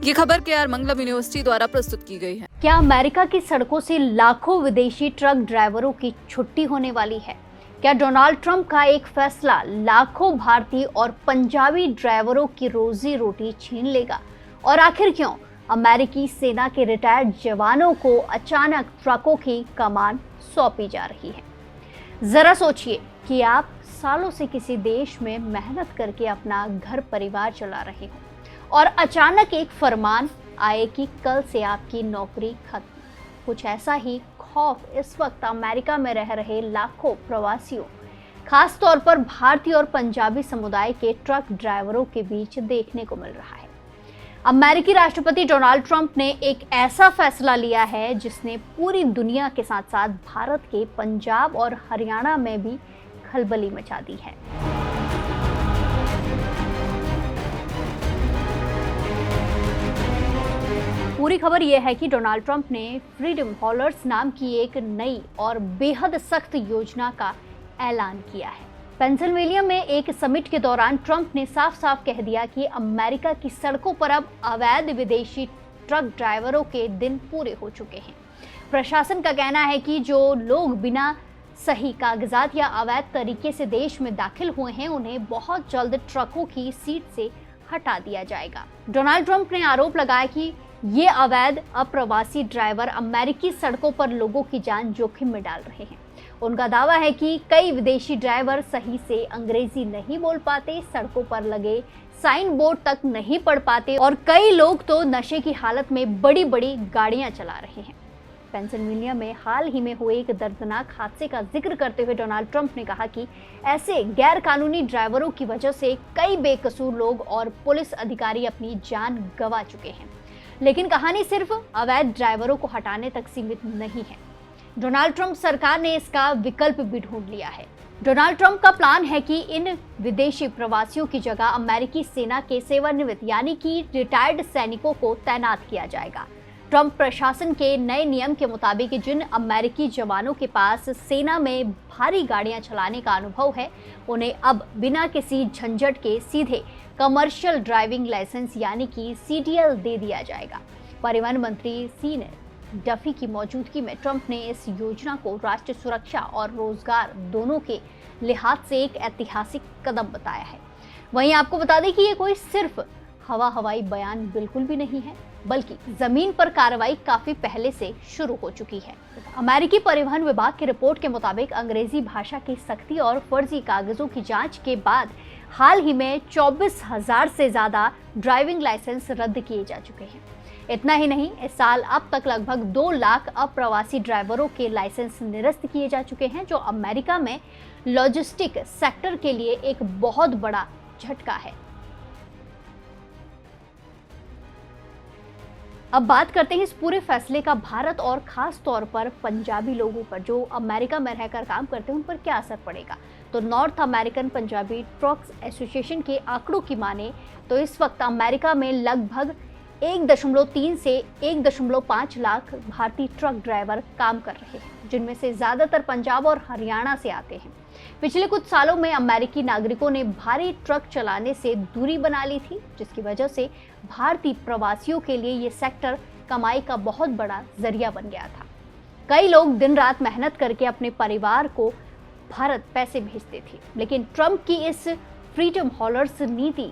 ये खबर केआर मंगलम यूनिवर्सिटी द्वारा प्रस्तुत की गई है। क्या अमेरिका की सड़कों से लाखों विदेशी ट्रक ड्राइवरों की छुट्टी होने वाली है? क्या डोनाल्ड ट्रंप का एक फैसला लाखों भारतीय और पंजाबी ड्राइवरों की रोजी रोटी छीन लेगा? और आखिर क्यों अमेरिकी सेना के रिटायर्ड जवानों को अचानक ट्रकों की कमान सौंपी जा रही है? जरा सोचिए कि आप सालों से किसी देश में मेहनत करके अपना घर परिवार चला रहे हो और अचानक एक फरमान आए कि कल से आपकी नौकरी खत्म। कुछ ऐसा ही खौफ इस वक्त अमेरिका में रह रहे लाखों प्रवासियों, खास तौर पर भारतीय और पंजाबी समुदाय के ट्रक ड्राइवरों के बीच देखने को मिल रहा है। अमेरिकी राष्ट्रपति डोनाल्ड ट्रंप ने एक ऐसा फैसला लिया है जिसने पूरी दुनिया के साथ साथ भारत के पंजाब और हरियाणा में भी खलबली मचा दी है। पूरी खबर यह है कि डोनाल्ड ट्रंप ने फ्रीडम हॉलर्स नाम की एक नई और बेहद सख्त योजना का ऐलान किया है। पेंसिल्वेनिया में एक समिट के दौरान ट्रंप ने साफ साफ कह दिया कि अमेरिका की सड़कों पर अब अवैध विदेशी ट्रक ड्राइवरों के दिन पूरे हो चुके हैं। प्रशासन का कहना है कि जो लोग बिना सही कागजात या अवैध तरीके से देश में दाखिल हुए हैं, उन्हें बहुत जल्द ट्रकों की सीट से हटा दिया जाएगा। डोनाल्ड ट्रंप ने आरोप लगाया कि ये अवैध अप्रवासी ड्राइवर अमेरिकी सड़कों पर लोगों की जान जोखिम में डाल रहे हैं। उनका दावा है कि कई विदेशी ड्राइवर सही से अंग्रेजी नहीं बोल पाते, सड़कों पर लगे साइन बोर्ड तक नहीं पढ़ पाते और कई लोग तो नशे की हालत में बड़ी बड़ी गाड़ियां चला रहे हैं। पेंसिल्वेनिया में हाल ही में हुए एक दर्दनाक हादसे का जिक्र करते हुए डोनाल्ड ट्रंप ने कहा कि ऐसे गैर कानूनी ड्राइवरों की वजह से कई बेकसूर लोग और पुलिस अधिकारी अपनी जान गंवा चुके हैं। लेकिन कहानी सिर्फ अवैध ड्राइवरों को हटाने तक सीमित नहीं है। डोनाल्ड ट्रंप सरकार ने इसका विकल्प भी ढूंढ लिया है। डोनाल्ड ट्रंप का प्लान है कि इन विदेशी प्रवासियों की जगह अमेरिकी सेना के सेवानिवृत्त यानी कि रिटायर्ड सैनिकों को तैनात किया जाएगा। ट्रंप प्रशासन के नए नियम के मुताबिक जिन अमेरिकी जवानों के पास सेना में भारी गाड़ियां चलाने का अनुभव है, उन्हें अब बिना किसी झंझट के सीधे कमर्शियल ड्राइविंग लाइसेंस यानी कि CDL दे दिया जाएगा। परिवहन मंत्री सीन डफी की मौजूदगी में ट्रंप ने इस योजना को राष्ट्रीय सुरक्षा और रोजगार दोनों के लिहाज से एक ऐतिहासिक कदम बताया है। वहीं आपको बता दें कि ये कोई सिर्फ हवाई बयान बिल्कुल भी नहीं है, बल्कि जमीन पर कार्रवाई काफी पहले से शुरू हो चुकी है। अमेरिकी परिवहन विभाग की रिपोर्ट के मुताबिक अंग्रेजी भाषा की सख्ती और फर्जी कागजों की जांच के बाद हाल ही में 24,000 से ज्यादा ड्राइविंग लाइसेंस रद्द किए जा चुके हैं। इतना ही नहीं, इस साल अब तक लगभग 2 लाख अप्रवासी ड्राइवरों के लाइसेंस निरस्त किए जा चुके हैं, जो अमेरिका में लॉजिस्टिक सेक्टर के लिए एक बहुत बड़ा झटका है। अब बात करते हैं इस पूरे फैसले का भारत और खास तौर पर पंजाबी लोगों पर, जो अमेरिका में रहकर काम करते हैं, उन पर क्या असर पड़ेगा। तो north American Punjabi trucks association के आंकड़ों की माने तो इस वक्त अमेरिका में लगभग 1.3 से 1.5 लाख भारतीय ट्रक ड्राइवर काम कर रहे हैं, जिनमें से ज्यादातर पंजाब और हरियाणा से आते हैं। पिछले कुछ सालों में अमेरिकी नागरिकों ने भारी ट्रक चलाने से दूरी बना ली थी, जिसकी वजह से भारतीय प्रवासियों के लिए ये सेक्टर कमाई का बहुत बड़ा जरिया बन गया था। कई लोग दिन रात मेहनत करके अपने परिवार को भारत पैसे भेजते थे, लेकिन ट्रंप की इस फ्रीडम हॉलर्स नीति,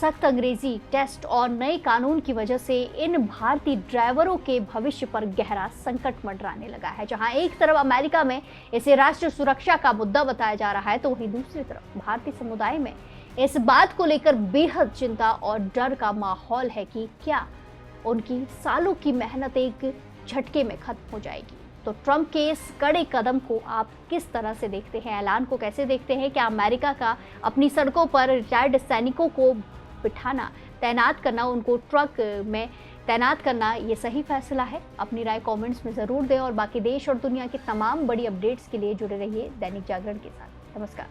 सख्त अंग्रेजी टेस्ट और नए कानून की वजह से इन भारतीय ड्राइवरों के भविष्य पर गहरा संकट मंडराने लगा है। जहां एक तरफ अमेरिका में इसे राष्ट्रीय सुरक्षा का मुद्दा बताया जा रहा है, तो वहीं दूसरी तरफ भारतीय समुदाय में इस बात को लेकर बेहद चिंता और डर का माहौल है कि क्या उनकी सालों की मेहनत एक झटके में खत्म हो जाएगी। तो ट्रंप के इस कड़े कदम को आप किस तरह से देखते हैं, ऐलान को कैसे देखते हैं? क्या अमेरिका का अपनी सड़कों पर रिटायर्ड सैनिकों को बिठाना, तैनात करना, उनको ट्रक में तैनात करना, ये सही फैसला है? अपनी राय कमेंट्स में ज़रूर दें और बाकी देश और दुनिया की तमाम बड़ी अपडेट्स के लिए जुड़े रहिए दैनिक जागरण के साथ। नमस्कार।